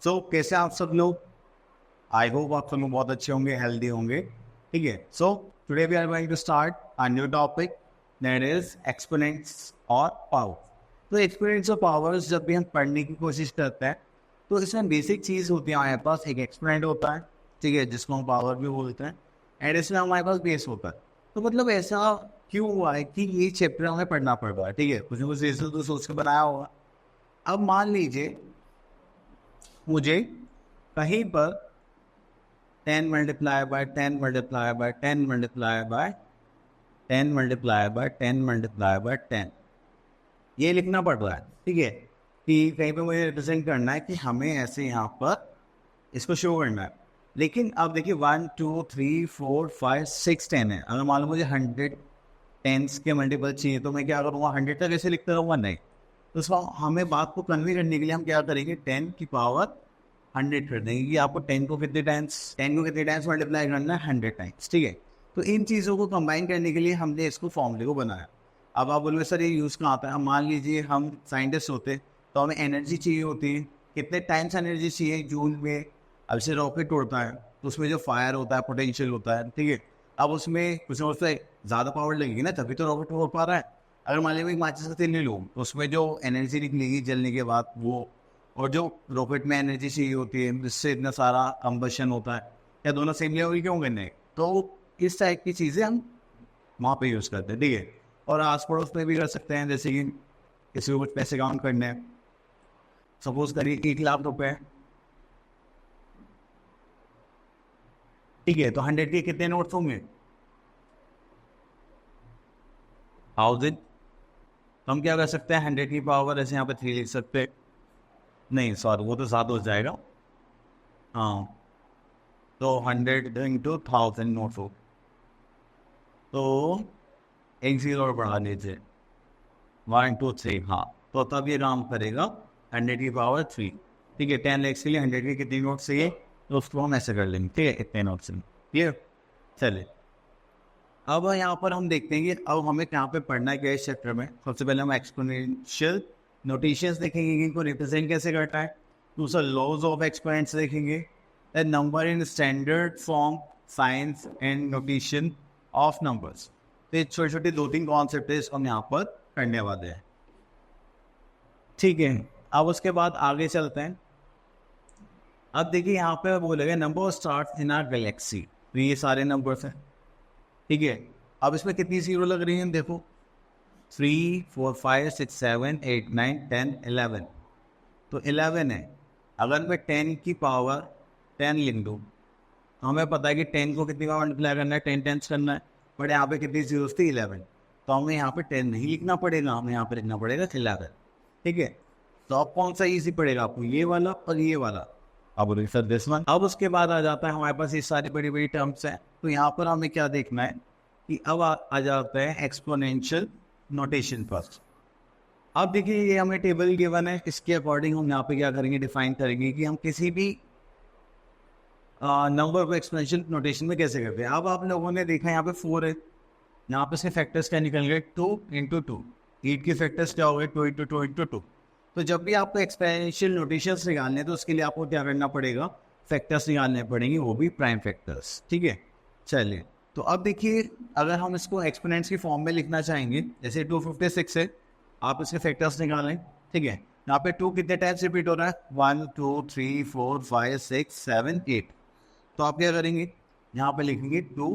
कैसे आप सब लोग? आई होप आप सब लोग बहुत अच्छे होंगे, हेल्दी होंगे। ठीक है, so today we are going to start a new topic, that is exponents और पावर। तो एक्सपोनेंट्स और पावर्स जब भी हम पढ़ने की कोशिश करते हैं तो इसमें बेसिक चीज़ होती है, हमारे पास एक एक्सपोनेंट होता है, ठीक है, जिसको हम पावर भी बोलते हैं, एंड इसमें हमारे पास बेस होता है। तो मतलब ऐसा क्यों हुआ है कि ये चैप्टर हमें पढ़ना पड़ रहा है? ठीक है, कुछ ना कुछ रीजन तो सोच के बनाया होगा। अब मान लीजिए मुझे कहीं पर 10 multiply by 10 multiply by 10 multiply by 10 multiply by 10 multiply by 10 ये लिखना पड़ रहा है। ठीक है, कि कहीं पे मुझे रिप्रेजेंट करना है कि हमें ऐसे यहाँ पर इसको शो करना है। लेकिन अब देखिए 1 2 3 4 5 6 10 है। अगर मान लो मुझे 100 टेंस के मल्टीपल चाहिए तो मैं क्या करूँगा, 100 तक ऐसे लिखता रहूँगा? नहीं। तो उसको हमें बात को कन्वे करने के लिए हम क्या करेंगे, 10 की पावर 100 कर देंगे कि आपको 10 को कितने टाइम्स मल्टीप्लाई करना है, 100 टाइम्स। ठीक है, तो इन चीज़ों को कंबाइन करने के लिए हमने इसको फॉर्मूले को बनाया। अब आप बोलोगे सर ये यूज़ कहाँ आता है? मान लीजिए हम साइंटिस्ट होते तो हमें एनर्जी चाहिए होती है, कितने टाइम्स एनर्जी चाहिए जूल में। अब से रॉकेट उड़ता है तो उसमें जो फायर होता है, पोटेंशियल होता है, ठीक है, अब उसमें कुछ ना कुछ ज़्यादा पावर लगेगी ना, तभी तो रॉकेट उड़ पा रहा है। अगर मान लीजिए एक माचिस का तेल ले लूँ तो उसमें जो एनर्जी निकलेगी जलने के बाद वो, और जो रॉकेट में एनर्जी चाहिए होती है जिससे इतना सारा कंबशन होता है, क्या दोनों सेम लेवल क्यों करने? तो इस टाइप की चीज़ें हम वहाँ पे यूज़ करते हैं। ठीक है, और आस पड़ोस में भी कर सकते हैं, जैसे कि किसी को कुछ पैसे काउंट करने हैं, सपोज करिए 1 लाख रुपए। ठीक है, तो 100 के कितने नोट्स होंगे? 1000। हम क्या कर सकते हैं, 100 की पावर ऐसे यहाँ पे 3 लिख सकते हैं। नहीं सॉरी, वो तो 7 हो जाएगा। हाँ, तो 100 इंटू 1000 नोट्स हो, तो एक जीरो और बढ़ा लीजिए, 1 2 3। हाँ, तो तब ये काम करेगा 100 की पावर 3। ठीक है, 10 लैक्स के लिए 100 के कितने नोट्स चाहिए, तो उसको हम ऐसे कर लेंगे। ठीक है, इतने नोट्स हैं। क्लियर? चलिए, अब यहाँ पर हम देखते हैं कि अब हमें कहाँ पे पढ़ना है क्या इस चैप्टर में। सबसे पहले हम एक्सपोनेंशियल नोटेशंस देखेंगे कि इनको रिप्रेजेंट कैसे करता है। दूसरा लॉज ऑफ एक्सपोनेंट्स देखेंगे, number in standard form, science and notation of numbers. तो ये छोटे छोटे 2-3 कॉन्सेप्ट है, इसको हम यहाँ पर करने वाले हैं। ठीक है, अब उसके बाद आगे चलते हैं। अब देखिए यहाँ पे बोलेगा number start in our galaxy, तो ये सारे नंबर्स हैं। ठीक है, अब इसमें कितनी जीरो लग रही है देखो, 3 4 5 6 7 8 9 10 11, तो 11 है। अगर मैं 10 की पावर 10 लिख दूँ, हमें पता है कि 10 को कितनी बार मल्टीप्लाई करना है, 10 टाइम्स करना है, बट यहाँ पे कितनी जीरो थी, 11। तो हमें यहाँ पे 10 नहीं लिखना पड़ेगा, हमें यहाँ पे लिखना पड़ेगा 11। ठीक है, तो अब कौन सा ईजी पड़ेगा आपको, ये वाला और ये वाला? अब सर दिस वन। अब उसके बाद आ जाता है हमारे पास ये सारी बड़ी बड़ी टर्म्स हैं, तो यहाँ पर हमें क्या देखना है कि अब आ जाता है एक्सपोनेंशियल नोटेशन पर। अब देखिए ये हमें टेबल गिवन है, इसके अकॉर्डिंग हम यहाँ पे क्या करेंगे, डिफाइन करेंगे कि हम किसी भी नंबर को एक्सपोनेंशियल नोटेशन में कैसे करते हैं। अब आप लोगों ने देखा यहाँ पे 4 है, यहाँ पे इसके फैक्टर्स क्या निकल गए, 2 इंटू 2। 8 के फैक्टर्स क्या हो गए, 2 इंटू 2 इंटू 2। तो जब भी आपको एक्सपोनेंशियल नोटेशंस निकालने हैं तो उसके लिए आपको क्या करना पड़ेगा, फैक्टर्स निकालने पड़ेंगे, वो भी प्राइम फैक्टर्स। ठीक है, चलिए, तो अब देखिए अगर हम इसको एक्सपोनेंट्स की फॉर्म में लिखना चाहेंगे, जैसे 256 है, आप इसके फैक्टर्स निकालें। ठीक है, यहाँ पे 2 कितने टाइम्स रिपीट हो रहा है, 1 2 3 4 5 6 7 8। तो आप क्या करेंगे, यहाँ पे लिखेंगे 2।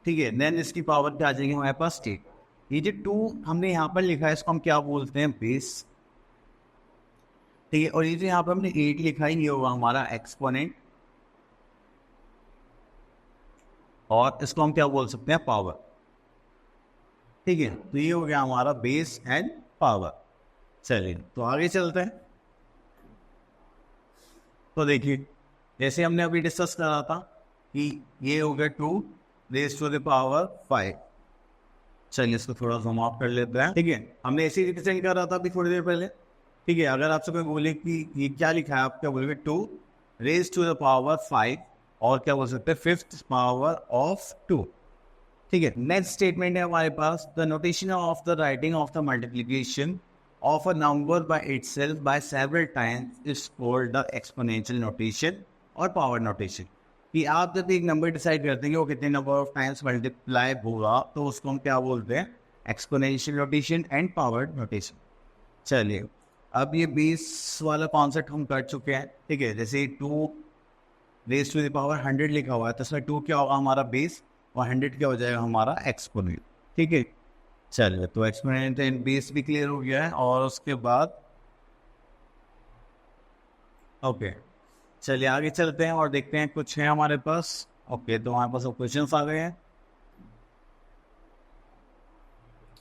ठीक है, देन इसकी पावर क्या आ जाएगी हमारे पास, 8। ये जो 2 हमने यहाँ पर लिखा है इसको हम क्या बोलते हैं, बेस। ठीक है, और ये जो यहाँ पर हमने 8 लिखा है ये होगा हमारा एक्सपोनेंट, और इसको हम क्या बोल सकते हैं, पावर। ठीक है, तो ये हो गया हमारा बेस एंड पावर। चलिए, तो आगे चलते हैं। तो देखिए जैसे हमने अभी डिस्कस करा था कि ये हो गया 2 रेज़ टू द पावर 5। चलिए इसको थोड़ा जूम आउट कर लेते हैं। ठीक है, हमने ऐसे ही रिप्रेजेंट कर रहा था अभी थोड़ी देर पहले। ठीक है, अगर आपसे कोई बोले कि ये क्या लिखा है, आप क्या बोलोगे, 2 रेज़ टू द पावर 5, और क्या बोल सकते हैं, 5th पावर ऑफ 2। ठीक है, नेक्स्ट स्टेटमेंट है हमारे पास, the notation of the writing of the multiplication of a number by itself by several times is called the exponential notation और power notation. कि आप जब एक नंबर डिसाइड करते हैं कि वो कितने नंबर ऑफ टाइम्स मल्टीप्लाई होगा तो उसको हम क्या बोलते हैं, exponential notation and power notation. चलिए अब ये बेस वाला कॉन्सेप्ट हम कर चुके हैं. ठीक है, जैसे 2 रेज टू द पावर 100 लिखा हुआ है तो इसमें 2 क्या होगा हमारा बेस और 100 क्या हो जाएगा हमारा एक्सपोनेंट. ठीक है, चलिए तो एक्सपोनेंट एंड बेस भी क्लियर हो गया है. और उसके बाद ओके चलिए आगे चलते हैं और देखते हैं कुछ है हमारे पास. ओके तो हमारे पास क्वेश्चंस आ गए हैं.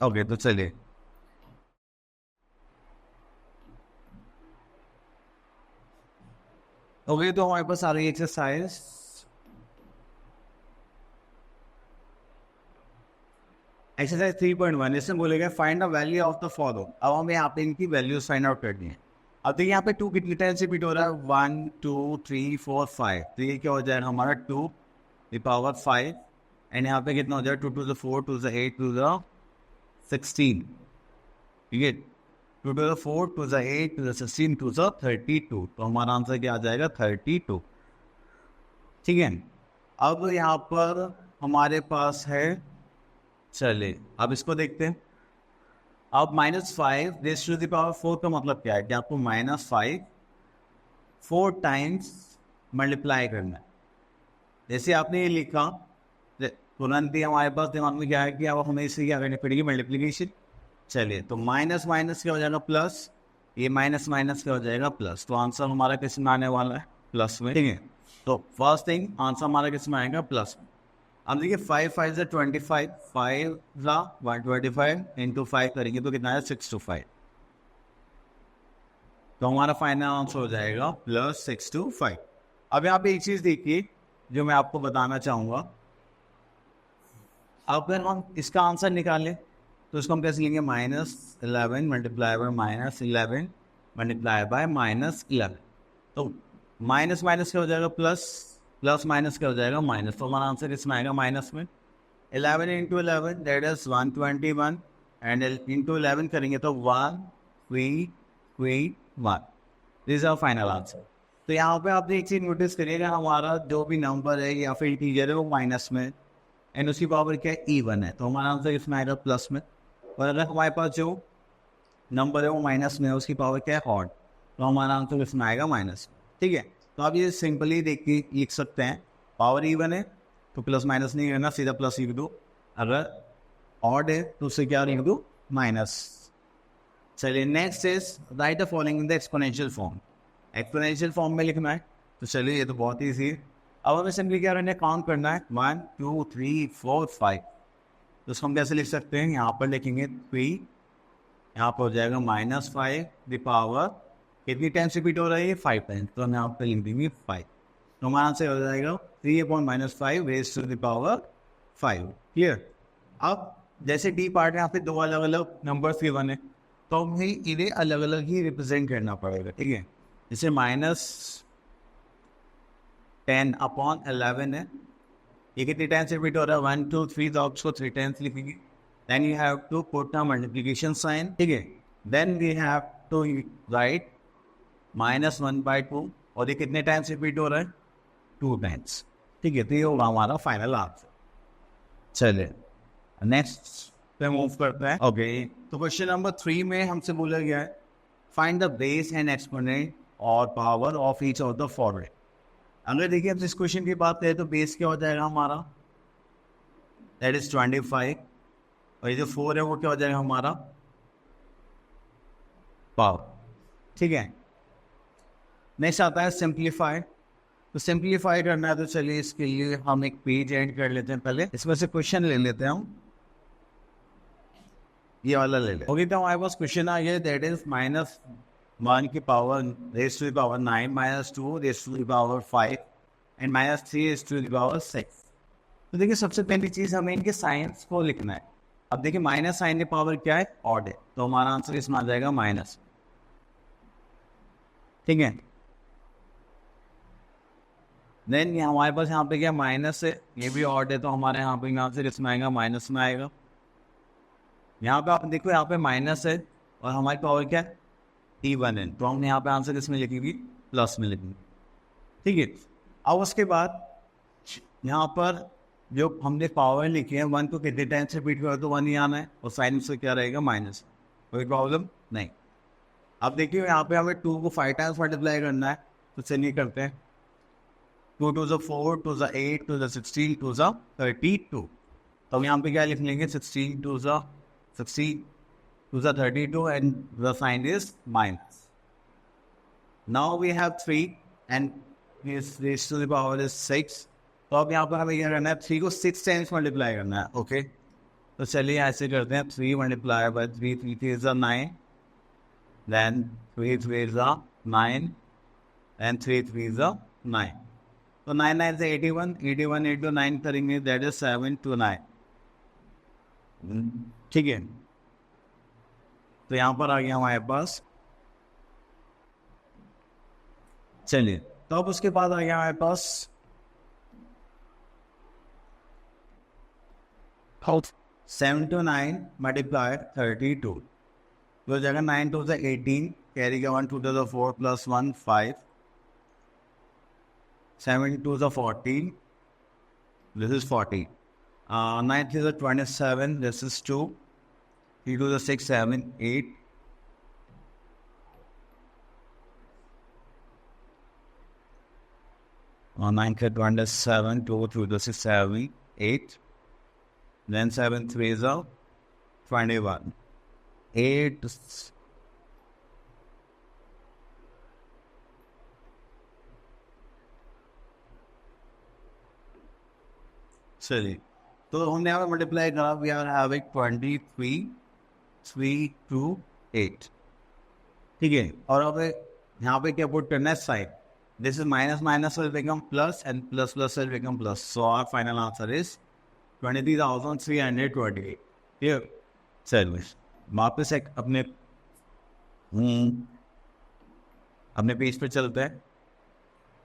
ओके तो चलिए ओके तो हमारे पास आ रही है एक्सरसाइज. एक्सरसाइज 3.1 इसमें बोलेगा find the value of the follow. अब हमें यहाँ पे इनकी वैल्यूज फाइंड आउट करनी है. अब देखिए यहाँ पे 2 कितनी टाइम से रिपीट हो रहा है, 1 2 3 4 5. तो ये क्या हो जाएगा हमारा 2 द पावर 5 एंड यहाँ पे कितना हो जाएगा 2 to the 4 to the 8 to the 16. ठीक है, 2 to the 4 to the 8 to the 16 to the 32. तो हमारा आंसर क्या आ जाएगा 32. ठीक है, अब यहाँ पर हमारे पास है, चलिए अब इसको देखते हैं. अब -5 रेज़ टू द पावर 4 का मतलब क्या है कि आपको -5 4 टाइम्स मल्टीप्लाई करना है. जैसे आपने ये लिखा तुरंत ही हमारे पास दिमाग में क्या है कि अब हमें इससे क्या करनी पड़ेगी मल्टीप्लिकेशन. चलिए तो माइनस माइनस क्या हो जाएगा प्लस, ये माइनस माइनस क्या हो जाएगा प्लस. तो आंसर हमारा किस में आने वाला है प्लस में. ठीक है, तो फर्स्ट थिंग आंसर हमारा किस में आएगा प्लस में. अब देखिए 5 5 से 25, 5 ज़ा 125 इंटू 5 करेंगे तो कितना है 625. तो हमारा फाइनल आंसर हो जाएगा प्लस 625. अब यहाँ पे एक चीज़ देखिए जो मैं आपको बताना चाहूँगा. अगर हम इसका आंसर निकालें तो इसको हम कैसे लेंगे, -11 मल्टीप्लाई बाय -11 मल्टीप्लाई बाय -11. तो माइनस माइनस क्या हो जाएगा प्लस, प्लस माइनस क्या हो जाएगा माइनस. तो हमारा आंसर इसमें आएगा माइनस में. 11 into 11 that is 121 and into 11 करेंगे तो 1 this is our final answer. तो यहाँ पे आपने एक चीज़ नोटिस करिएगा, हमारा जो भी नंबर है या फिर इंटीजर है वो माइनस में एंड उसकी पावर क्या है इवन है. तो हमारा आंसर इसमें आएगा प्लस में. और अगर हमारे पास जो नंबर है वो माइनस में है उसकी पावर क्या है ऑड, तो हमारा आंसर इसमें आएगा माइनस. ठीक है, तो आप ये सिंपली देख के लिख सकते हैं. पावर इवन है तो प्लस माइनस नहीं करना, सीधा प्लस लिख दो. अगर ऑड है तो उससे क्या लिख दो माइनस. चलिए next is right the following in the exponential form. Exponential form में लिखना है. तो चलिए ये तो बहुत ईजी है. अब हमें सिंपली क्या करना है, काउंट करना है 1 2 3 4 5. तो उसको हम कैसे लिख सकते हैं, यहाँ पर लिखेंगे 3, यहाँ पर हो जाएगा -5 द पावर कितनी टाइम्स रिपीट हो रहा है ये 5 टाइम्स. तो हम यहाँ पर लिख देंगे 5. तो हमारा आंसर हो जाएगा 3/-5 raise to the power 5. Clear. अब जैसे डी पार्ट में यहाँ पे 2 अलग अलग नंबर्स गिवन है तो हमें इन्हें अलग अलग ही रिप्रेजेंट करना पड़ेगा. ठीक है, जैसे -10/11 है, ये कितनी टाइम्स रिपीट हो रहा है 1 2 3. तो आप उसको 3 टाइम्स लिखेंगे. Then you have to put a multiplication sign. ठीक है, then we have to write -1/2 और ये कितने टाइम्स रिपीट हो रहा है 2 टाइम्स. ठीक है, तो ये होगा हमारा फाइनल आंसर. चलिए नेक्स्ट पे मूव करते हैं. ओके तो क्वेश्चन नंबर 3 में हमसे बोला गया है find the base and exponent और power of each of the following. अगर देखिए अब इस क्वेश्चन की बात करें तो बेस क्या हो जाएगा हमारा दैट इज 25 और ये जो 4 है वो क्या हो जाएगा हमारा पावर. ठीक है, नेक्स्ट आता है सिंप्लीफाई. तो सिंप्लीफाई करना है तो चलिए इसके लिए हम एक पेज ऐड कर लेते हैं. पहले इसमें से क्वेश्चन ले लेते हैं हम, ये वाला ले लेते हैं. ओके तो हमारे पास क्वेश्चन आ गया दैट इज -1 की power raise to the power 9 -2 raise to the power 5 and -3 raise to the power 6. तो देखिए सबसे पहली चीज़ हमें इनके साइंस को लिखना है. अब देखिए माइनस साइन की पावर क्या है ऑड है, तो हमारा आंसर इसमें आ जाएगा माइनस. ठीक है, देन हमारे पास यहाँ पे क्या माइनस है, ये भी ऑड है तो हमारे यहाँ पे आंसर इसमें आएगा माइनस में आएगा. यहाँ पे आप देखो यहाँ पे माइनस है और हमारी पावर क्या है, इवन है, तो हमने यहाँ पे आंसर किसमें लिखेंगे, प्लस में लिखेंगे, ठीक है। अब उसके बाद यहाँ पर जो हमने पावर लिखी है 1 को कितने टाइम से रिपीट करो तो 1 ही आना है, और साइन से क्या रहेगा माइनस, कोई प्रॉब्लम नहीं। अब देखिए यहाँ पे हमें 2 को 5 टाइम्स मल्टीप्लाई करना है, तो चलिए करते हैं। 2 2 4 2 8 2 16 2 32, तो हम यहाँ पे क्या लिख लेंगे, 16 2 16 2 32 and the sign is minus. Now we have 3 and raise to the power is 6, तो अब यहाँ पर हमें क्या करना है, 3 को 6 टाइम्स मल्टीप्लाई करना है, ओके। तो चलिए ऐसे करते हैं, 3 multiply by 3, 3 3 is 9, then 3 3 is 9 and 3 3 is 9, तो 9 9 से 81, 81 8 to 9 करेंगे, दैट इज 7 to 9, ठीक है। तो यहाँ पर आ गया हमारे पास, चलिए तो अब उसके बाद आ गया हमारे पास 7 to 9 मल्टीप्लाई 32, तो जगह 9 2 से 18, कैरी का 1 2 to 4 plus 1 5, 7 2 से 14, this is 40, 9 3 is 27, this is 2, 3 2 is 6 7 8, 9 3 27, 2 3 2 6 7 8, then 7 3 is 21, 8 चलिए, तो हमने यहाँ पर मल्टीप्लाई करा, वी आर हैविंग 23 3 2 8, ठीक है। और अब यहाँ पे क्या पुट करना है, sign, this is minus minus will become plus and plus plus will become plus, so our final answer is 23,328, ठीक। चलिए वापस एक अपने पेज पे चलते हैं,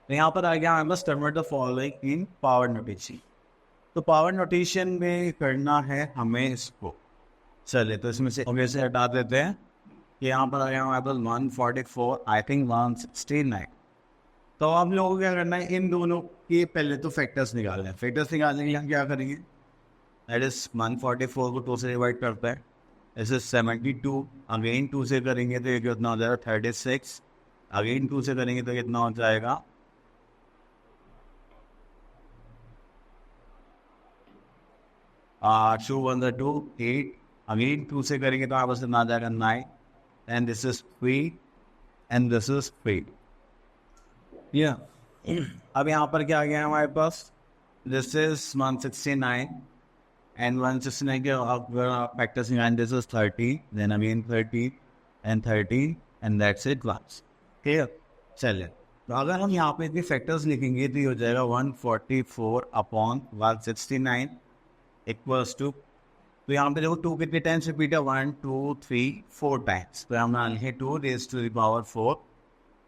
तो यहाँ पर आ गया I must convert the following in power notation, तो पावर नोटेशन में करना है हमें इसको, चलिए तो इसमें से ओके से हटा देते हैं, कि यहाँ पर आ गया हमारे पास 144 आई थिंक 169, तो हम लोगों को क्या करना है, इन दोनों के पहले तो फैक्टर्स निकालना है, फैक्टर्स निकालने के लिए हम क्या करेंगे, दैट इज 144 को 2 से डिवाइड करते हैं, इस इज 72, अगेन 2 से करेंगे तो ये कितना हो जाएगा 36, अगेन 2 से करेंगे तो कितना हो जाएगा 2 1 2 8, अगेन 2 से करेंगे तो आपस में आ जाएगा 9, and this is 3 and this is 3, या अब यहाँ पर क्या आ गया हमारे पास, दिस इज 169 and 169 के फैक्टर्स निकालें, this is 30, then again 30 and 30 and that's it once, ठीक है। चलिए तो अगर हम यहाँ पे इतने फैक्टर्स लिखेंगे तो ये हो जाएगा 144 अपॉन 169 इक्वल्स टू, तो यहाँ पे देखो 2 कितने टाइम्स रिपीट है, 1 2 3 4 टाइम्स, तो हम लिखे 2 raise to the power 4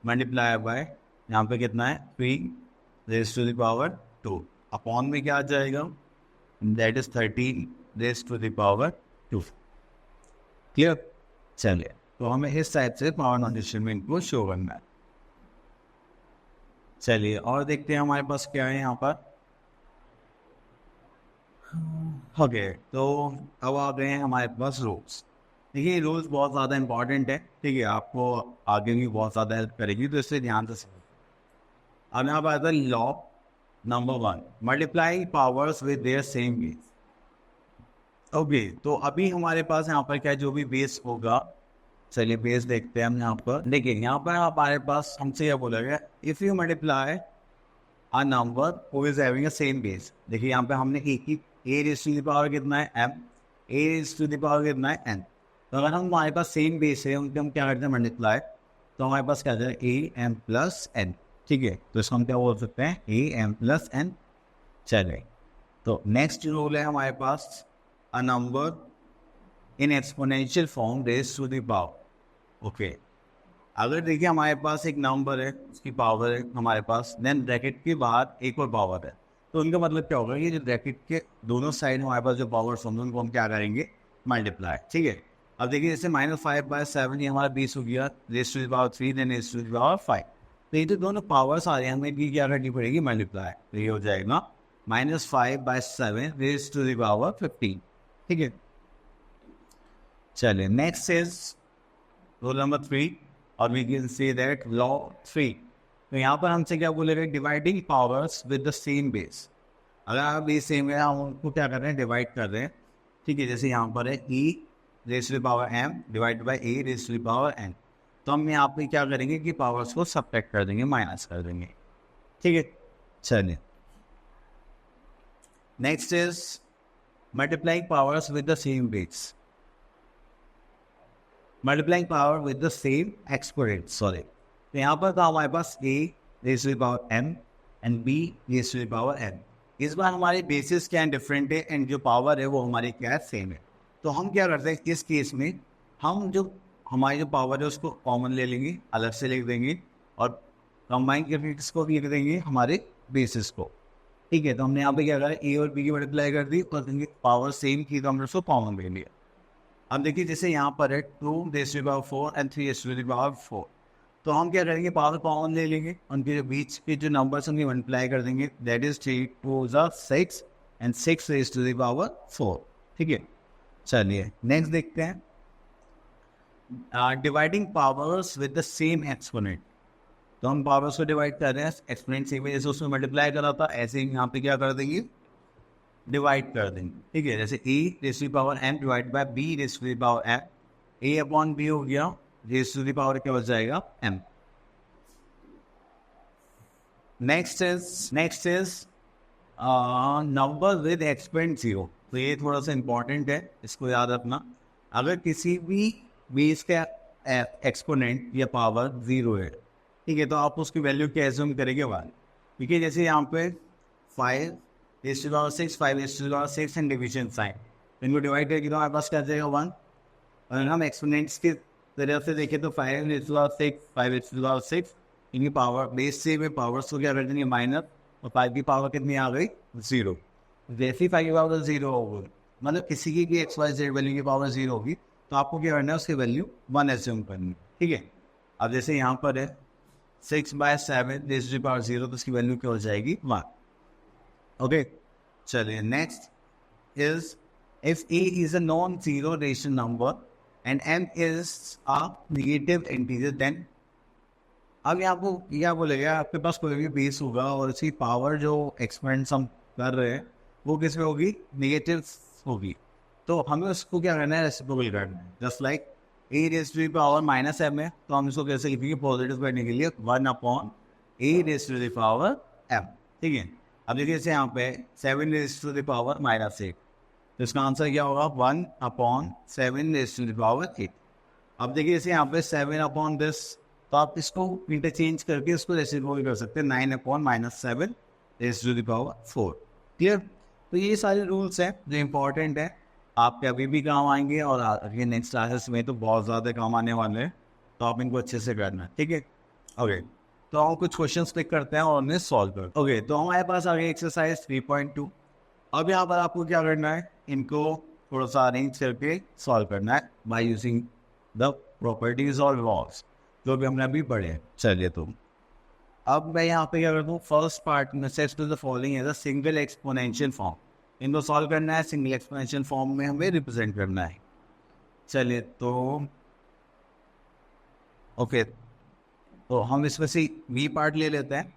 multiply by यहाँ पे कितना है 3 raise to the power 2, upon में क्या आ जाएगा, that is 13 raise to the power 2, clear. चलिए तो हमें इस साइड से पावर नोटेशन में इनको शो करना है, चलिए और देखते हैं हमारे पास क्या है यहाँ पर, ओके तो अब आ गए हैं हमारे पास रूल्स। देखिए रूल्स बहुत ज़्यादा इंपॉर्टेंट है, ठीक है, आपको आगे भी बहुत ज़्यादा हेल्प करेगी, तो इससे ध्यान से समझो। अब यहाँ पर आता है law number 1, multiply powers with their same base, okay. तो अभी हमारे पास यहाँ पर क्या जो भी बेस होगा, चलिए बेस देखते हैं हम यहाँ पर, देखिए यहाँ पर हमारे पास हमसे यह बोला गया if you multiply a number who is having a same base, देखिए यहाँ पे हमने एक ही a raise to the power कितना है m, a raise to the power कितना है n, तो अगर हम हमारे पास सेम बेस है उनके हम क्या करते हैं मल्टीप्लाई, तो हमारे पास क्या जाए ए एम प्लस एन, ठीक है, तो इसको हम क्या बोल सकते हैं ए एम प्लस एन। चलिए तो नेक्स्ट रूल है हमारे पास a number in exponential form raise to the power, okay. अगर देखिए हमारे पास एक नंबर है उसकी पावर है हमारे पास, देन ब्रैकेट के बाद एक और पावर है, तो उनका मतलब क्या होगा, ये जो ब्रैकेट के दोनों साइड हमारे पास जो पावर्स होंगे उनको हम क्या करेंगे मल्टीप्लाई, ठीक है। अब देखिए जैसे -5/7 ये हमारा 20 हो गया, raise to the power 3 then raise to the power 5। तो ये तो दोनों पावर्स आ रहे हैं, हमें इनकी क्या करनी पड़ेगी, मल्टीप्लाई। तो ये हो जाएगा -5/7 रेस टू द पावर 15। ठीक है, चलिए नेक्स्ट इज रूल नंबर 3 और we can say that law 3। तो यहाँ पर हमसे क्या बोलेगा, dividing powers with the same base. अगर आप बेस सेम है, हम उनको क्या कर रहे हैं, डिवाइड कर रहे हैं। ठीक है, जैसे यहाँ पर है e raise to the power m divide by a raise to the power n। तो हम यहाँ पे क्या करेंगे कि पावर्स को सब्ट्रैक्ट कर देंगे, माइनस कर देंगे। ठीक है, चलिए next is multiplying powers with the same base. Multiplying power with the same exponent, sorry. तो यहाँ पर था हमारे पास a raise to the power m and b raise to the power n। इस बार हमारे बेसिस क्या डिफरेंट है एंड जो पावर है वो हमारी क्या है, सेम है। तो हम क्या करते हैं इस केस में, हम जो हमारी जो पावर है उसको कॉमन ले लेंगे, अलग से लिख देंगे और कंबाइन करके इसको लिख देंगे हमारे बेसिस को। ठीक है, तो हमने यहाँ पे क्या करा, ए और बी की मल्टीप्लाई कर दी और पावर सेम की तो हमने उसको कॉमन ले लिया। अब देखिए जैसे यहाँ पर है 2 raise to the power 4 and 3 raise to the power 4। तो हम क्या करेंगे, पावर कॉमन ले लेंगे, उनके जो बीच के जो नंबर्स उनकी मल्टीप्लाई कर देंगे। That is 3 2 6 and 6 raise to the power 4। ठीक है, चलिए नेक्स्ट देखते हैं, dividing powers with the same exponent. तो हम पावर्स को डिवाइड कर रहे हैं, एक्सपोनेंट सेम है, जैसे उसमें मल्टीप्लाई करा था ऐसे ही यहाँ पे क्या कर देंगे, डिवाइड कर देंगे। ठीक है, जैसे e raise to the power m divide by b raise to the power m, a upon b हो गया, रेज़ टू द पावर क्या बच जाएगा, m। Next is number with exponent 0। तो ये थोड़ा सा इंपॉर्टेंट है, इसको याद रखना। अगर किसी भी बेस का एक्सपोनेंट या पावर 0 है, ठीक है, तो आप उसकी वैल्यू क्या एज्यूम करेंगे 1। ठीक है, जैसे यहाँ पे 5 raise to the power 6 5 raise to the power 6 and division sign, इनको डिवाइड करके तो हमारे पास क्या जाएगा 1। और हम एक्सपोनेंट्स की तरफ से देखें तो 5 raise to the power 6 5 raise to the power 6, इनकी पावर बेस से में पावर्स को क्या कर देंगे, माइनस, और 5 की पावर कितनी आ गई, 0। जैसे ही 5 की पावर 0 होगी, मतलब किसी की भी XYZ वैल्यू की पावर 0 होगी, तो आपको क्या करना है, उसकी वैल्यू 1 एज्यूम करनी है। ठीक है, अब जैसे यहाँ पर है 6/7 रेज़ टू द पावर 0, तो उसकी वैल्यू क्या हो जाएगी, 1। ओके, चलिए next is if a is a non-zero rational number and m is a negative integer, then अब यहाँ आपको क्या बोलेगा, आपके पास कोई भी बेस होगा और इसकी पावर जो एक्सपेंस हम कर रहे हैं वो किस में होगी, नेगेटिव होगी। तो हमें उसको क्या करना है, रेसिप्रोकल करना है। Just like a raise to the power -m है, तो हम इसको कैसे लिखेंगे, पॉजिटिव करने के लिए 1 upon a raise to the power m। ठीक है, अब देखिए जैसे यहाँ पे 7 रेज़ टू द पावर -8, तो इसका आंसर क्या होगा, 1 upon 7 raise to the power 8। अब देखिए जैसे यहाँ पे 7 अपॉन दिस, तो आप इसको इंटरचेंज करके इसको रेसिप्रोकल कर सकते हैं, 9 upon -7 raise to the power 4। Clear, तो ये सारे रूल्स हैं जो इंपॉर्टेंट है, आपके अभी भी काम आएंगे और आगे नेक्स्ट क्लासेस में तो बहुत ज़्यादा काम आने वाले हैं, तो आप इनको अच्छे से करना है। ठीक है, ओके, तो हम कुछ क्वेश्चन क्लिक करते हैं और उन्हें सॉल्व करते हैं। ओके, तो हमारे पास आ गई एक्सरसाइज 3.2। अब यहाँ पर आपको क्या करना है, इनको थोड़ा सा अरेंज करके सॉल्व करना है बाय यूजिंग द प्रॉपर्टीज और लॉज जो भी हमने अभी पढ़े। चलिए, तो अब मैं यहाँ पे क्या करता हूँ, फर्स्ट पार्ट में sets to the following as a single exponential form. इनको सॉल्व करना है, सिंगल एक्सपोनेंशियल फॉर्म में हमें रिप्रेजेंट करना है। चलिए, तो ओके, तो हम इसमें से वी पार्ट ले लेते हैं।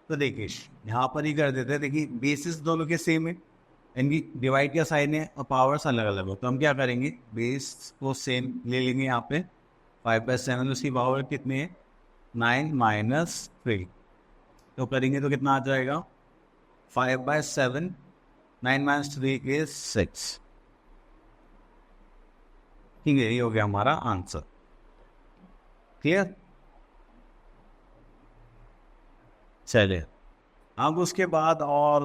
तो देखिए यहाँ पर ही कर देते हैं, देखिए बेसिस दोनों के सेम है, इनकी डिवाइड का साइन है और पावर्स अलग अलग हो, तो हम क्या करेंगे, बेस को सेम ले लेंगे। यहाँ पे 5/7 उसकी पावर कितनी है, 9 - 3, तो करेंगे तो कितना आ जाएगा, 5/7 9 - 3 is 6। ठीक है, ये हो गया हमारा आंसर। क्लियर, चलिए अब उसके बाद और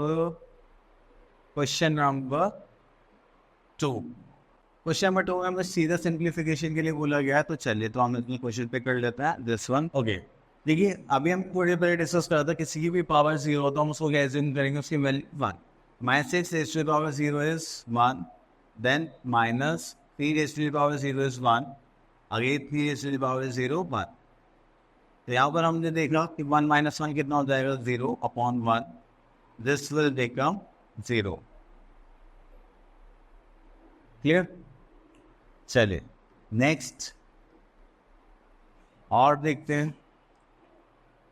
क्वेश्चन नंबर 2। क्वेश्चन नंबर 2 में हमें सीधा सिंप्लीफिकेशन के लिए बोला गया है, तो चलिए तो हम अपने क्वेश्चन पे कर लेते हैं दिस वन। ओके, देखिए अभी हम पूरे पहले डिस्कस कर रहे थे, किसी की भी पावर 0 हो तो हम उसको क्या एज्यूम करेंगे, उसकी value 1। -6 raise to the power 0 is 1, then 3 raised to the power 0 is 1, again 3 raised to the power 0 1. तो यहाँ पर हमने देखा कि 1 minus 1 कितना हो जाएगा 0 upon 1. This will become 0. Clear? चलिए नेक्स्ट और देखते हैं.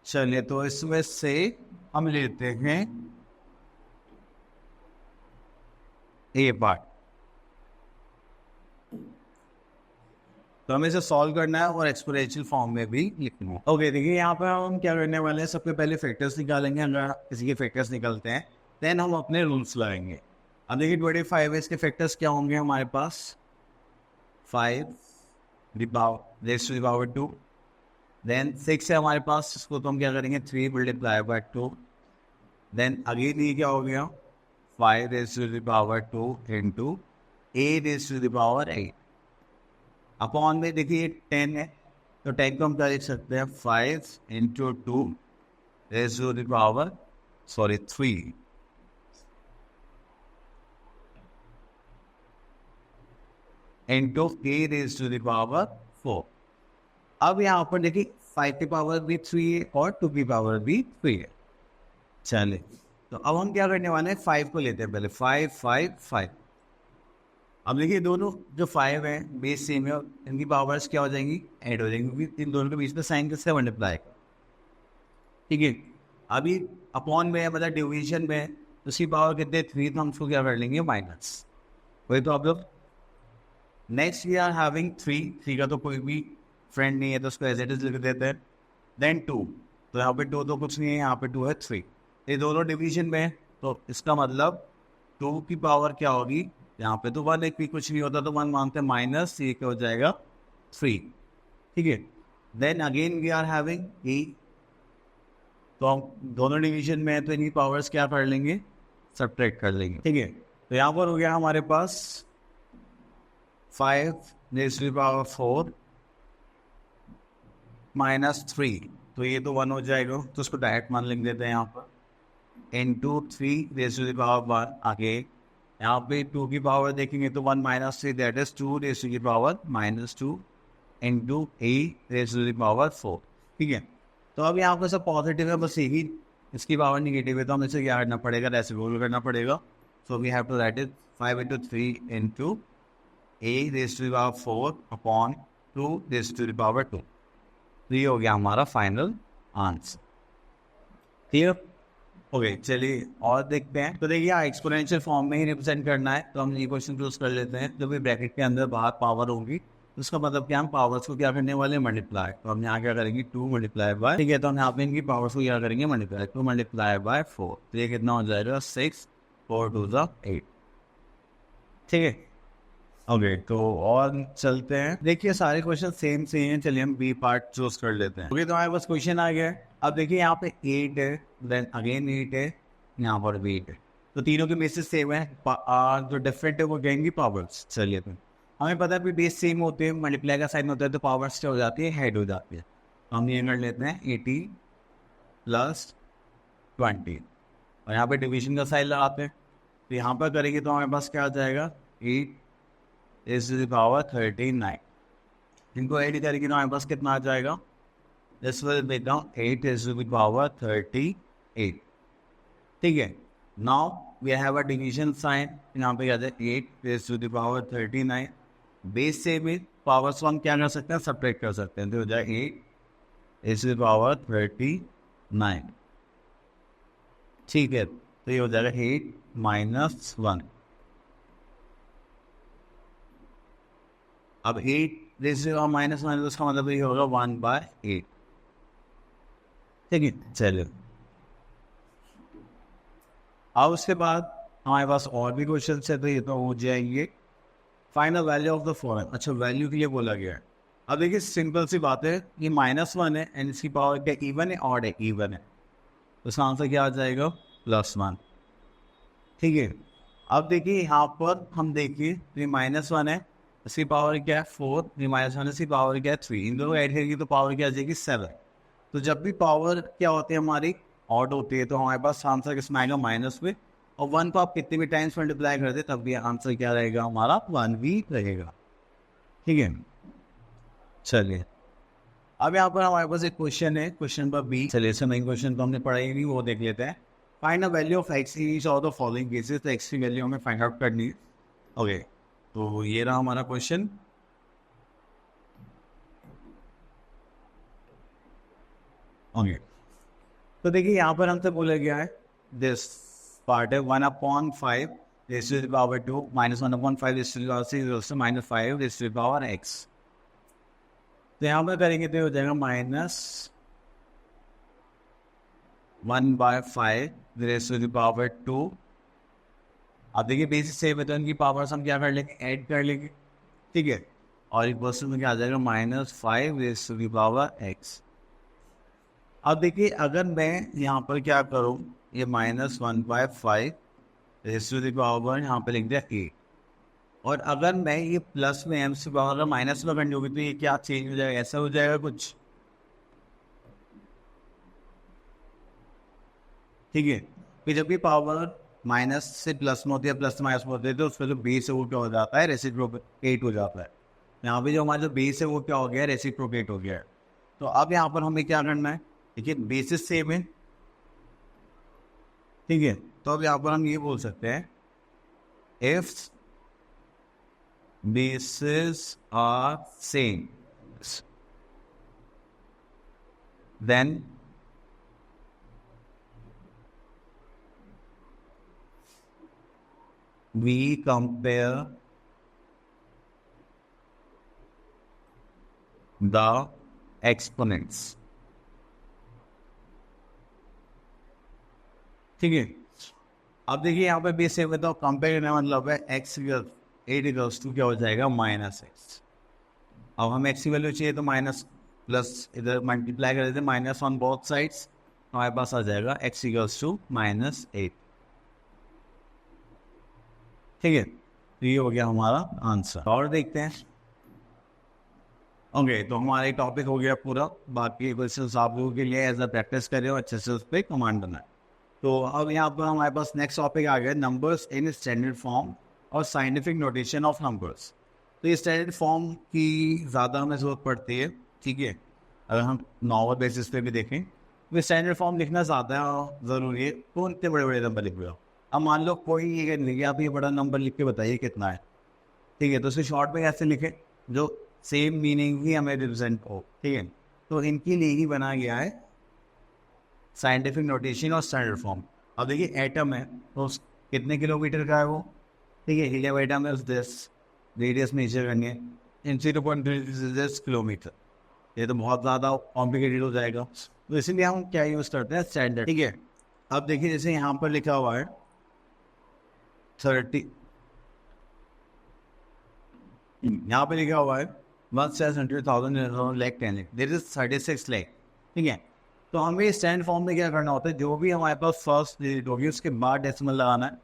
चलिए तो इसमें से हम लेते हैं ए पार्ट. तो हमें इसे सॉल्व करना है और एक्सपोनेंशियल फॉर्म में भी लिखना है. ओके देखिए यहाँ पर हम क्या करने वाले हैं, सबसे पहले फैक्टर्स निकालेंगे. अगर किसी के फैक्टर्स निकलते हैं देन हम अपने रूल्स लगाएंगे. अब देखिए 25 है, इसके फैक्टर्स क्या होंगे हमारे पास 5 raised to the power 2. Then 6 है हमारे पास, इसको तो हम क्या करेंगे 3 multiply by 2. देन अगेन ये क्या हो गया 5 raised to the power 2 into a raised to the power 8. Upon में देखिए 10 है, तो 10 को हम क्या लिख सकते हैं 5 into 2 raised to the power 3 into a raised to the power 4. अब यहाँ पर देखिए 5 की पावर भी 3 है और 2 की पावर भी 3 है. चले तो अब हम क्या करने वाले हैं 5 को लेते हैं पहले 5 5 5. अब देखिए दोनों जो 5 है बेस सेम है, इनकी पावर्स क्या हो जाएंगी ऐड हो जाएंगी, क्योंकि इन दोनों के बीच में साइन किससे मल्टीप्लाई. ठीक है, अभी अपॉन में मतलब डिवीजन में उसकी पावर कितने 3, तो हम उसको क्या कर लेंगे माइनस. कोई problem. Next we are having 3 का तो कोई भी फ्रेंड नहीं है तो उसको एज इट इज लिख देते हैं. देन 2, तो यहाँ पे 2 तो कुछ नहीं है, यहाँ पे 2 है 3. ये दोनों डिवीजन में है, तो इसका मतलब 2 की पावर क्या होगी, यहाँ पे तो 1 एक भी कुछ नहीं होता तो 1 मानते हैं माइनस, ये क्या हो जाएगा 3. ठीक है. Then again we are having e, तो हम दोनों डिवीजन में है तो इनकी पावर्स क्या कर लेंगे सब्ट्रैक्ट कर लेंगे. ठीक है, तो यहाँ पर हो गया हमारे पास 5 raised to the power 4 minus 3, तो ये तो 1 हो जाएगा, तो उसको डायरेक्ट मान लिख देते हैं यहाँ पर into 3 raised to the power 1. आगे यहाँ पे 2 की पावर देखेंगे तो 1 minus 3 that is 2 raised to the power minus 2 into a raised to the power 4. ठीक है, तो अब यहाँ पर सब पॉजिटिव है, बस यही इसकी पावर निगेटिव है, तो हमें इसे क्या करना पड़ेगा रेसिप्रोकल करना पड़ेगा. So we have to write it 5 into 3 into a raised to the power 4 upon 2 raised to the power 2. तो ये हो गया हमारा फाइनल आंसर. क्लियर? ओके चलिए और देखते हैं. तो देखिए एक्सपोनेंशियल फॉर्म में ही रिप्रेजेंट करना है, तो हम ये क्वेश्चन चूज कर लेते हैं. जब भी ब्रैकेट के अंदर बाहर पावर होगी तो उसका मतलब क्या हम पावर्स को क्या करने वाले मल्टीप्लाई. तो हम यहाँ क्या करेंगे 2 मल्टीप्लाई बाय, ठीक है, तो हम यहाँ पे इनकी पावर्स को क्या करेंगे मल्टीप्लाई. 2 मल्टीप्लाई बाय 4, तो ये कितना हो जाएगा 6 4 2 8. ठीक है. ओके तो और चलते हैं. देखिए सारे क्वेश्चन सेम से हैं, चलिए हम बी पार्ट चूज कर लेते हैं. ओके तो हमारे पास क्वेश्चन आ गया है. अब देखिए यहाँ पे 8 है, देन अगेन 8 है, यहाँ पर भी 8 है, तो तीनों के बेसिस सेम है. जो डिफरेंट है वो कहेंगी पावर्स. चलिए तो हमें पता है बेस सेम होते हैं, मल्टीप्लाई का साइन होता है तो पावर्स क्या हो जाती है हेड हो जाती है. तो हम ये कर लेते हैं 18 + 20 और यहाँ पे डिवीजन का साइन लगाते हैं. तो यहाँ पर करेंगे तो हमारे पास क्या आ जाएगा 8 raised to the power 39. इनको ऐड करेंगे तो हमारे पास कितना आ जाएगा, this will become 8 raised to the power 38. ठीक है. Now we have a division sign, यहाँ पे क्या है 8 raised to the power 39. Base से भी पावर्स हम क्या कर सकते हैं सब्ट्रैक्ट कर सकते हैं, तो हो जाए 8 raised to the power 39. ठीक है, तो ये हो जाएगा 8 - 1. अब 8 raised to the power -1 तो उसका मतलब ये होगा 1/8. ठीक है. चलिए अब उसके बाद हमारे पास और भी क्वेश्चन है, तो ये तो हो जाएंगे final value of the form. अच्छा वैल्यू के लिए बोला गया है. अब देखिए सिंपल सी बात है, ये -1 है एंड इसकी पावर क्या इवन है ऑड है, इवन है, तो इसका आंसर क्या आ जाएगा +1. ठीक है. अब देखिए यहाँ पर हम देखिए तो ये -1 है, इसकी पावर क्या है 4, ये -1 इसकी पावर क्या है 3, इन दोनों ऐड करेंगे तो पावर क्या आ जाएगी 7. तो जब भी पावर क्या होती है हमारी ऑड होती है तो हमारे पास आंसर किसमें आएगा माइनस में, और 1 को आप कितने भी टाइम्स मल्टीप्लाई करते तब भी आंसर क्या रहेगा हमारा 1 भी रहेगा. ठीक है, चलिए अब यहाँ पर हमारे पास एक क्वेश्चन है, क्वेश्चन नंबर बी। चलिए इससे मेन क्वेश्चन तो हमने पढ़ा ही नहीं, वो देख लेते हैं। Find the value of x in each of the following cases. तो एक्स की वैल्यू हमें फाइंड आउट करनी है। ओके, तो ये रहा हमारा क्वेश्चन। ओके, तो देखिए यहाँ पर हमसे बोला गया है दिस पार्ट है 1/5 raise to the power 2 minus 1/5 raise to the power 6 raise to minus 5 raise to the power x। तो यहाँ पर करेंगे तो हो जाएगा -1/5 रेज़ टू द पावर 2। अब देखिए बेसिस सेम है तो इनकी पावर्स हम क्या कर लेंगे, ऐड कर लेंगे, ठीक है। और एक पर्सन में क्या आ जाएगा -5 raise to the power x। अब देखिए अगर मैं यहाँ पर क्या करूँ, ये -1/5 रेज़ टू द पावर यहाँ पे लिख दिया 8, और अगर मैं ये प्लस में m से पावर अगर माइनस में करनी होगी तो ये क्या चेंज हो जाएगा, ऐसा हो जाएगा कुछ, ठीक है। फिर जब भी पावर माइनस से प्लस में होती है, प्लस से माइनस में होती है, तो उसका जो बेस है वो क्या हो जाता है, रेसिप्रोकेट हो जाता है। यहाँ पे जो हमारा जो बेस है वो क्या हो गया, रेसिप्रोकेट हो गया है। तो अब यहाँ पर हमें क्या करना है, देखिए बेसिस सेम है, ठीक है। तो अब यहाँ पर हम ये बोल सकते हैं if bases are same then we compare the exponents, ठीक है। अब देखिए यहाँ पे बेस सेम है तो कंपेयर करने मतलब है x = क्या हो जाएगा, -x। अब हमें x की वैल्यू चाहिए तो माइनस प्लस इधर मल्टीप्लाई कर देते हैं, माइनस ऑन बोथ साइड्स, हमारे पास आ जाएगा x = -8, ठीक है। तो ये हो गया हमारा आंसर। और देखते हैं। ओके, तो हमारा एक टॉपिक हो गया पूरा। बाकी क्वेश्चन आप लोगों के लिए एज अ प्रैक्टिस करें और अच्छे से उस पर कमांड बनाए। तो अब यहाँ पर हमारे पास नेक्स्ट टॉपिक आ गया, नंबर्स इन स्टैंडर्ड फॉर्म और साइंटिफिक नोटेशन ऑफ नंबर्स। तो ये स्टैंडर्ड फॉर्म की ज़्यादा हमें ज़रूरत पड़ती है, ठीक है। अगर हम नॉर्मल बेसिस पे भी देखें तो स्टैंडर्ड फॉर्म लिखना ज़्यादा ज़रूरी है। कौन इतने बड़े बड़े नंबर लिख रहे हो, अब मान लो कोई ये लिखे आप ये बड़ा नंबर लिख के बताइए कितना है, ठीक है। तो उसे शॉर्ट में कैसे लिखें जो सेम मीनिंग ही हमें रिप्रेजेंट हो, ठीक है। तो इनके लिए ही बना गया है साइंटिफिक नोटेशन और स्टैंडर्ड फॉर्म। अब देखिए एटम है तो कितने किलोमीटर का है वो, ठीक है। हीलियम एटम है, दिस रेडियस मेजर करनी है इन 0.36 किलोमीटर। ये तो बहुत ज़्यादा कॉम्प्लिकेटेड हो जाएगा, तो इसीलिए हम क्या यूज़ करते हैं, स्टैंडर्ड, ठीक है। अब देखिए जैसे यहाँ पर लिखा हुआ है 30, यहाँ पे लिखा हुआ है 1,100,000 लैख 10 लैख, दिस इज 36 लैख, ठीक है। तो हमें स्टैंड फॉर्म में क्या करना होता है, जो भी हमारे पास फर्स्ट डिजिट होगी उसके बाद डेसिमल लगाना है,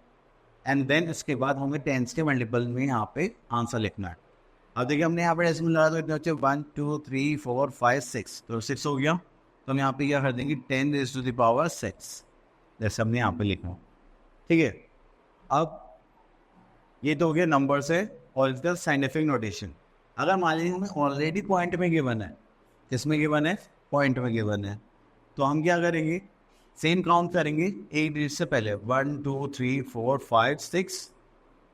एंड देन उसके बाद हमें टेंस के मल्टीपल में यहाँ पे आंसर लिखना है। अब देखिए हमने यहाँ पे डेसिमल लगा तो इतने बच्चे 1 2 3 4 5 6, तो 6 हो गया। तो हम यहाँ पे क्या कर देंगे 10⁻⁶, जैसे हमने यहाँ पे लिखा, ठीक है। अब ये तो हो गया नंबर से और इसका साइंटिफिक नोटेशन। अगर मान लीजिए हमें ऑलरेडी पॉइंट में गिवन है, किसमें गिवन है, पॉइंट में गिवन है, तो हम क्या करेंगे, सेम काउंट करेंगे एक डिजिट से पहले 1 2 3 4 5 6,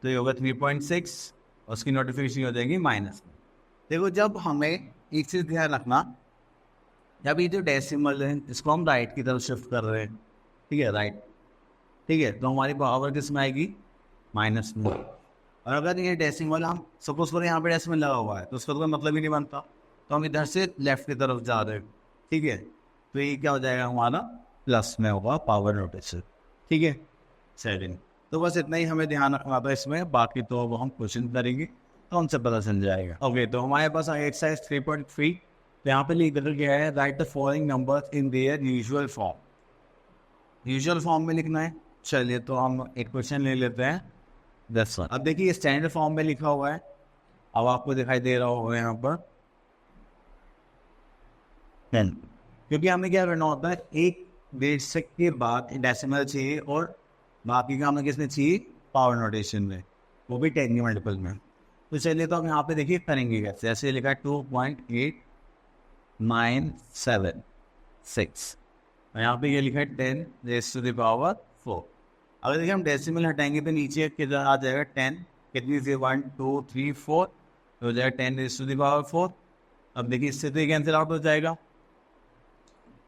तो ये होगा 3.6 और उसकी नोटिफिकेशन हो जाएगी माइनस में। देखो जब हमें एक चीज़ ध्यान रखना, जब ये जो डेसिमल है इसको हम राइट की तरफ शिफ्ट कर रहे हैं, ठीक है, राइट, ठीक है। तो हमारी पावर किस में आएगी, माइनस में। और अगर ये डेसिमल हम सपोज करें यहाँ पे डेसिमल लगा हुआ है तो उसका तो कोई मतलब ही नहीं बनता, तो हम इधर से लेफ्ट की तरफ जा रहे हैं, ठीक है। तो ये क्या हो जाएगा हमारा, प्लस में होगा पावर नोटेशन, ठीक है, सेटिंग। तो बस इतना ही हमें ध्यान रखना था इसमें, बाकी तो अब हम क्वेश्चन करेंगे तो हमसे पता चल जाएगा। ओके, तो हमारे पास एक्सरसाइज 3.3, तो यहाँ पे लिख गया है right the following numbers in their usual form. Usual form में लिखना है। चलिए तो हम एक क्वेश्चन ले लेते हैं 10। अब देखिए स्टैंडर्ड फॉर्म में लिखा हुआ है, अब आपको दिखाई दे रहा होगा यहाँ पर 10, क्योंकि हमें क्या करना होता है, एक बेसिक के बाद डेसिमल चाहिए और बाकी का हमें किसमें चाहिए, पावर नोटेशन में, वो भी 10 के मल्टीपल में। तो चलिए तो हम यहाँ पे देखिए करेंगे कैसे। ऐसे लिखा है 2.897 यहाँ पे ये लिखा है 10⁻⁴। अगर देखिए हम डेसिमल हटाएंगे तो नीचे किधर आ जाएगा 10, कितनी सी 1 2 3 4 हो जाएगा 10⁻⁴। अब देखिए इससे तो ये कैंसिल आउट हो जाएगा।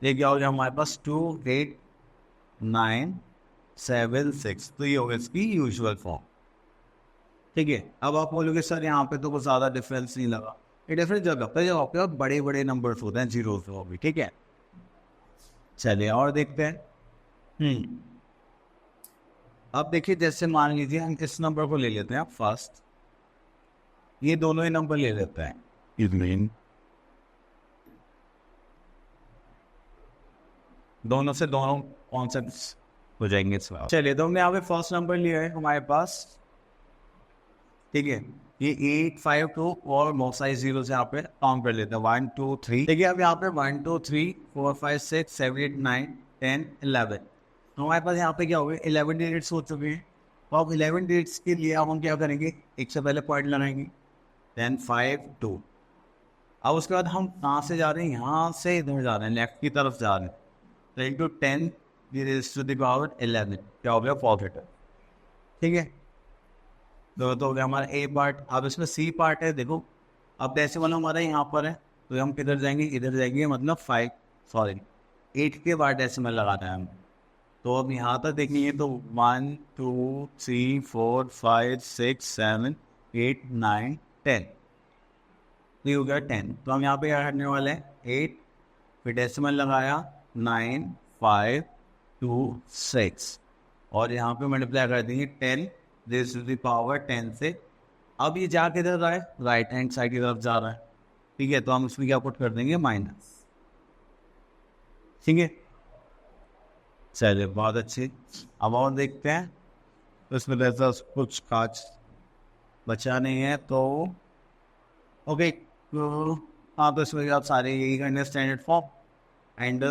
ये क्या हो गया हमारे पास 28976। तो ये होगा इसकी यूजुअल फॉर्म। ठीक है, अब आप बोलोगे सर यहाँ पे तो कुछ ज़्यादा डिफरेंस नहीं लगा। ये डिफरेंस जब लगता है जब आपके पास बड़े बड़े नंबर्स होते हैं, जीरो से भी। ठीक है, चलिए और देखते हैं। अब देखिए जैसे मान लीजिए हम इस नंबर को ले लेते हैं फर्स्ट, ये दोनों ही नंबर ले लेते हैं, दोनों से दोनों कॉन्सेप्ट्स हो जाएंगे इस बार। चलिए तो हमने यहाँ पे फर्स्ट नंबर लिया है हमारे पास। ठीक है, ये 852 और बहुत सारे जीरो से यहाँ पे काउंट कर लेते हैं 1 2 3। देखिए अब यहाँ पे 1 2 3 4 5 6 7 8 9 10 11। तो हमारे पास यहाँ पे क्या हो गए 11 डिजिट्स हो चुके हैं। तो अब 11 डिजिट्स के लिए अब हम क्या करेंगे, एक से पहले पॉइंट लगाएंगे, देन 5 2। अब उसके बाद हम कहाँ से जा रहे हैं, यहाँ से इधर जा रहे हैं, लेफ्ट की तरफ जा रहे हैं। तो इंटू 10 टू द पावर 11 क्या हो गया पॉजिटिव। ठीक है, तो हो गया हमारा ए पार्ट। अब इसमें सी पार्ट है, देखो अब डेसिमल हमारा यहाँ पर है तो हम किधर जाएंगे, इधर जाएंगे, मतलब 8 के बाद डेसिमल लगाना है हमें। तो अब यहाँ तक देखेंगे तो 1 2 3 4 5 6 7 8 9 10। तो ये हो गया 10। तो हम यहाँ पे क्या करने वाले हैं 8 फिर डेसिमल लगाया 9 5 2 6 और यहाँ पे मल्टीप्लाई कर देंगे 10 दिस टू द पावर 10 से। अब ये जा किधर रहा है, राइट हैंड साइड की तरफ जा रहा है। ठीक है, तो हम इसमें क्या पुट कर देंगे माइनस। ठीक है, चलिए बहुत अच्छे। अब और देखते हैं, तो इसमें ऐसा कुछ काज बचा नहीं है तो ओके। तो हाँ, तो इसमें आप सारे यही करने स्टैंडर्ड फॉर्म एंड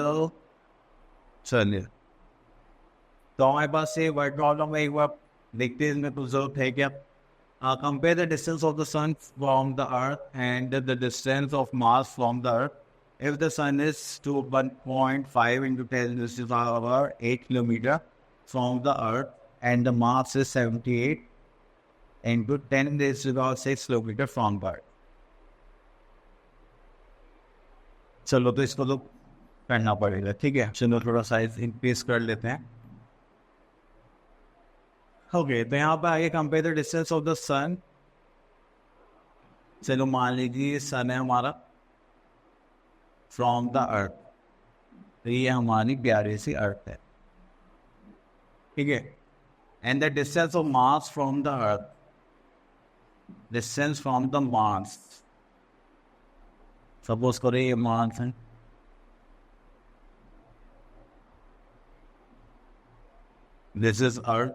चलिए। तो हमारे पास ये वर्ड प्रॉब्लम है, एक बार देखते हैं इसमें कुछ जरूरत है क्या। Compare the distance of the sun from the earth and the distance of mass from the earth. If the sun is to 1.5 into 10 to the power 8 kilometer from the earth and the mass is 78 into 10 to the power 6 kilometer from the earth. चलो तो इसको तो करना पड़ेगा। ठीक है, चलो थोड़ा साइज इंक्रीज कर लेते हैं। ओके, तो यहाँ पर आगे compare the distance of the sun. चलो मान लीजिए सन है हमारा फ्रॉम द अर्थ, तो ये हमारी प्यारी सी अर्थ है। ठीक है, and the distance of mass from the earth, distance from the mass, suppose करो ये मास है, this is earth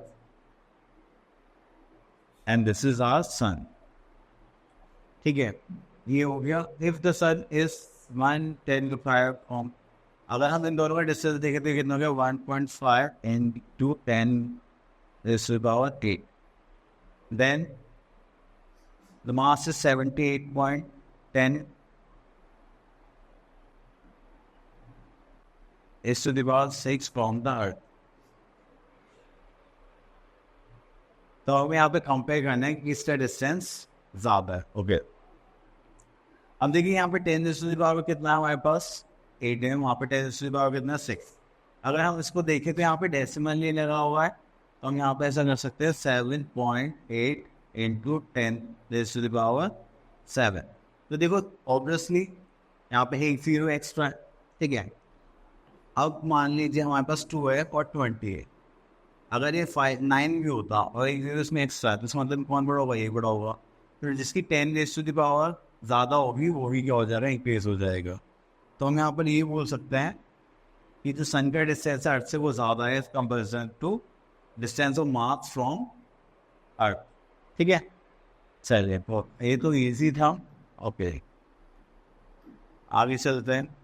and this is our sun. ठीक है, ये हो गया। If the sun is 110 to 5 from, अगर हम इन दोनों का डिस्टेंस देखें तो कितना हो गया 1.5 into 10 is about 8. Then the mass is 78.10 is to the power 6 from the earth. तो हमें यहाँ पे कंपेयर करना है कि इसका डिस्टेंस ज़्यादा है। ओके, अब देखिए यहाँ पे 10 टू द पावर कितना है हमारे पास 8 है, वहाँ पे 10 टू द पावर कितना 6। अगर हम इसको देखें तो यहाँ पे डेसिमल नहीं लगा हुआ है, तो हम यहाँ पे ऐसा कर सकते हैं 7.8 इंटू 10 टू द पावर 7। तो देखो ऑब्वियसली यहाँ पे एक 0 एक्स्ट्रा है। ठीक है, अब मान लीजिए हमारे पास 2 है और 20 है। अगर ये 9 भी होता और एक 0 इसमें एक्स्ट्रा है तो इसका मतलब कौन बड़ा होगा, ये बड़ा होगा। फिर जिसकी 10 टू द पावर ज़्यादा होगी वो भी क्या हो जाएगा, इंक्रीज हो जाएगा। तो हम यहाँ पर ये बोल सकते हैं कि जो सन का डिस्टेंस है अर्थ से वो ज़्यादा है comparison to distance of mass from earth. ठीक है, चलिए तो ये तो इजी था। ओके, आगे चलते हैं।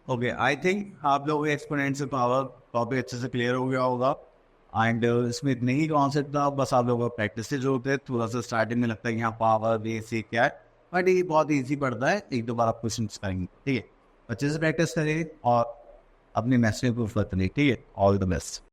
ओके, आई थिंक आप लोगों के एक्सपोनेंशियल पावर टॉपिक अच्छे से क्लियर हो गया होगा। एंड इसमें इतने ही कॉन्सेप्ट था, बस आप लोगों को प्रैक्टिस से जो होते हैं, थोड़ा सा स्टार्टिंग में लगता है कि यहाँ पावर बेस ये क्या है, बट ये बहुत ईजी पड़ता है, एक दो बार आप क्वेश्चन करेंगे, ठीक है। अच्छे से प्रैक्टिस करिए और अपने मैसेज को फर्क करिए, ठीक है। All the best.